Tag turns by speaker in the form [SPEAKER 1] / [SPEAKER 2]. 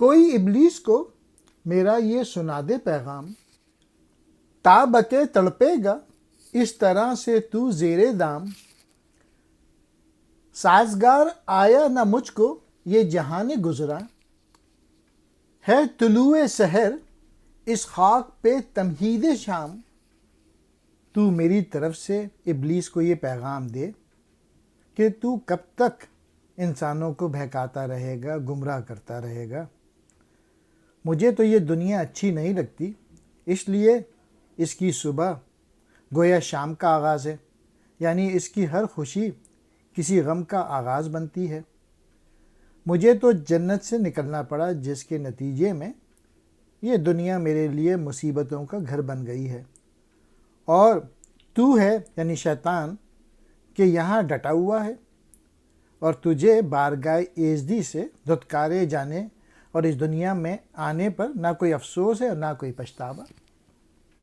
[SPEAKER 1] کوئی ابلیس کو میرا یہ سنا دے پیغام، تا بکے تڑپے گا اس طرح سے تو زیر دام۔ سازگار آیا نہ مجھ کو یہ جہان گزرا، ہے طلوع سحر اس خاک پہ تمہید شام۔ تو میری طرف سے ابلیس کو یہ پیغام دے کہ تو کب تک انسانوں کو بہکاتا رہے گا، گمراہ کرتا رہے گا۔ مجھے تو یہ دنیا اچھی نہیں لگتی، اس لیے اس کی صبح گویا شام کا آغاز ہے، یعنی اس کی ہر خوشی کسی غم کا آغاز بنتی ہے۔ مجھے تو جنت سے نکلنا پڑا، جس کے نتیجے میں یہ دنیا میرے لیے مصیبتوں کا گھر بن گئی ہے، اور تو ہے یعنی شیطان کہ یہاں ڈٹا ہوا ہے، اور تجھے بارگاہ ایزدی سے دھتکارے جانے اور اس دنیا میں آنے پر نہ کوئی افسوس ہے اور نہ کوئی پچھتاوا۔